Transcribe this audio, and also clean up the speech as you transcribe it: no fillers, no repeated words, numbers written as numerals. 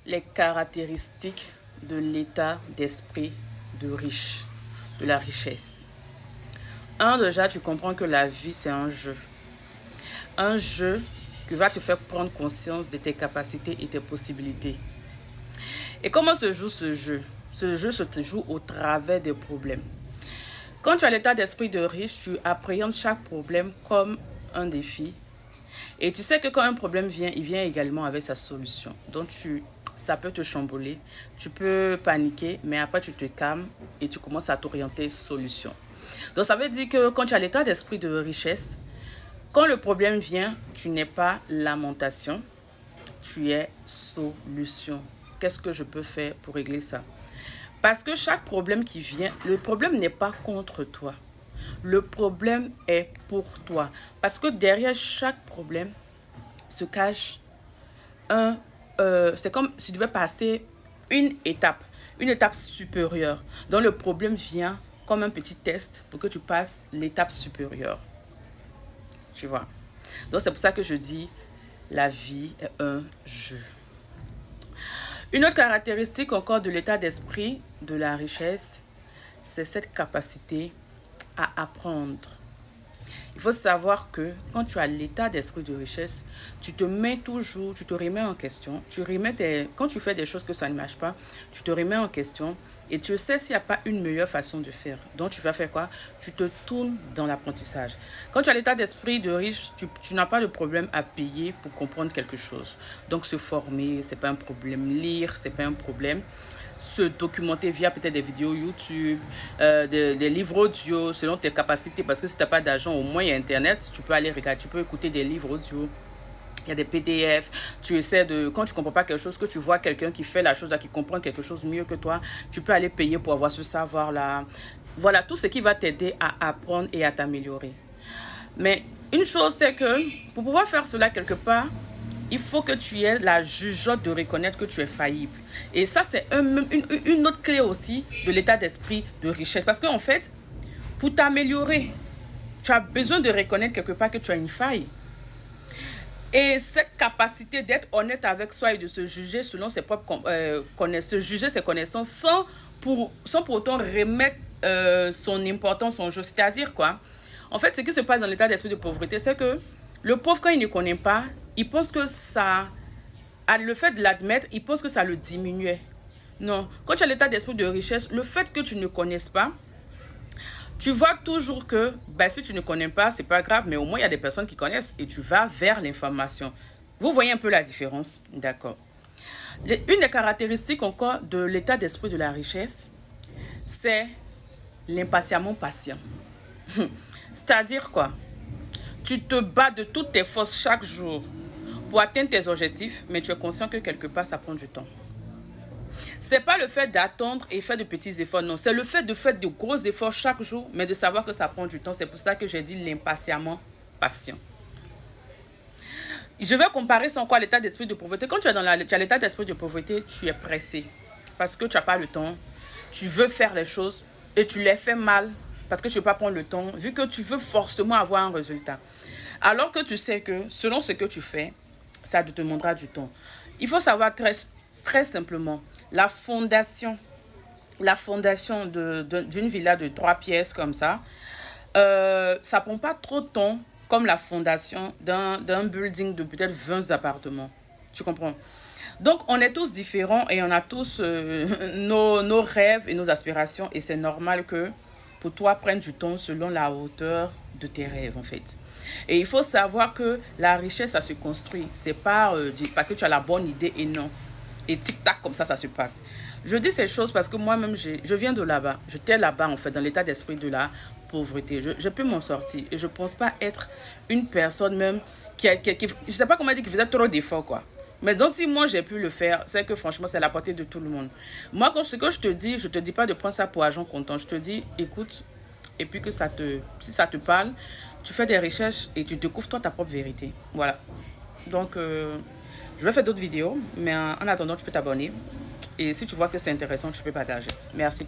Les caractéristiques de l'état d'esprit de la richesse. Déjà, tu comprends que la vie, c'est un jeu. Un jeu qui va te faire prendre conscience de tes capacités et tes possibilités. Et comment se joue ce jeu? Ce jeu se joue au travers des problèmes. Quand tu as l'état d'esprit de riche, tu appréhendes chaque problème comme un défi. Et tu sais que quand un problème vient, il vient également avec sa solution. Donc, ça peut te chambouler, tu peux paniquer, mais après, tu te calmes et tu commences à t'orienter solution. Donc, ça veut dire que quand tu as l'état d'esprit de richesse, quand le problème vient, tu n'es pas lamentation, tu es solution. Qu'est-ce que je peux faire pour régler ça? Parce que chaque problème qui vient, le problème n'est pas contre toi. Le problème est pour toi. Parce que derrière chaque problème se cache c'est comme si tu devais passer une étape supérieure. Donc le problème vient comme un petit test pour que tu passes l'étape supérieure. Tu vois. Donc c'est pour ça que je dis, la vie est un jeu. Une autre caractéristique encore de l'état d'esprit de la richesse, c'est cette capacité à apprendre. Il faut savoir que quand tu as l'état d'esprit de richesse, tu te remets en question. Quand tu fais des choses que ça ne marche pas, tu te remets en question et tu sais s'il n'y a pas une meilleure façon de faire. Donc tu vas faire quoi? Tu te tournes dans l'apprentissage. Quand tu as l'état d'esprit de riche, tu n'as pas de problème à payer pour comprendre quelque chose. Donc se former, c'est pas un problème. Lire, c'est pas un problème. Se documenter via peut-être des vidéos YouTube, des livres audio selon tes capacités, parce que si tu n'as pas d'argent, au moins il y a Internet, tu peux aller regarder, tu peux écouter des livres audio, il y a des PDF, tu essaies quand tu ne comprends pas quelque chose, que tu vois quelqu'un qui fait la chose là, qui comprend quelque chose mieux que toi, tu peux aller payer pour avoir ce savoir-là. Voilà, tout ce qui va t'aider à apprendre et à t'améliorer. Mais une chose, c'est que pour pouvoir faire cela quelque part, il faut que tu aies la jugeote de reconnaître que tu es faillible. Et ça, c'est une autre clé aussi de l'état d'esprit de richesse. Parce qu'en fait, pour t'améliorer, tu as besoin de reconnaître quelque part que tu as une faille. Et cette capacité d'être honnête avec soi et de se juger selon ses propres se juger ses connaissances sans pour autant remettre son importance en jeu. C'est-à-dire quoi? En fait, ce qui se passe dans l'état d'esprit de pauvreté, c'est que le pauvre, quand il ne connaît pas, il pense que le fait de l'admettre, il pense que ça le diminuait. Non, quand tu as l'état d'esprit de richesse, le fait que tu ne connaisses pas, tu vois toujours que si tu ne connais pas, c'est pas grave, mais au moins il y a des personnes qui connaissent et tu vas vers l'information. Vous voyez un peu la différence? D'accord. Une des caractéristiques encore de l'état d'esprit de la richesse, c'est l'impatiemment patient. C'est-à-dire quoi? Tu te bats de toutes tes forces chaque jour pour atteindre tes objectifs, mais tu es conscient que quelque part, ça prend du temps. C'est pas le fait d'attendre et faire de petits efforts, non. C'est le fait de faire de gros efforts chaque jour, mais de savoir que ça prend du temps. C'est pour ça que j'ai dit l'impatiemment patient. Je vais comparer sans quoi l'état d'esprit de pauvreté. Quand tu as l'état d'esprit de pauvreté, tu es pressé parce que tu n'as pas le temps. Tu veux faire les choses et tu les fais mal parce que tu ne veux pas prendre le temps, vu que tu veux forcément avoir un résultat. Alors que tu sais que selon ce que tu fais, ça te demandera du temps. Il faut savoir très simplement, la fondation d'une villa de 3 pièces comme ça ne prend pas trop de temps comme la fondation d'un building de peut-être 20 appartements. Tu comprends? Donc, on est tous différents et on a tous nos rêves et nos aspirations. Et c'est normal que pour toi, prenne du temps selon la hauteur de tes rêves, en fait. Et il faut savoir que la richesse, ça se construit. C'est pas parce que tu as la bonne idée et non. Et tic-tac, comme ça se passe. Je dis ces choses parce que moi-même, je viens de là-bas. J'étais là-bas, en fait, dans l'état d'esprit de la pauvreté. Je peux m'en sortir. Et je pense pas être une personne même je sais pas comment dire, qui faisait trop d'efforts, quoi. Mais donc, si moi, j'ai pu le faire, c'est que franchement, c'est à la portée de tout le monde. Moi, ce que je te dis pas de prendre ça pour argent comptant. Je te dis, écoute, et puis que si ça te parle, tu fais des recherches et tu découvres toi ta propre vérité. Voilà. Donc, je vais faire d'autres vidéos, mais en attendant, tu peux t'abonner. Et si tu vois que c'est intéressant, tu peux partager. Merci.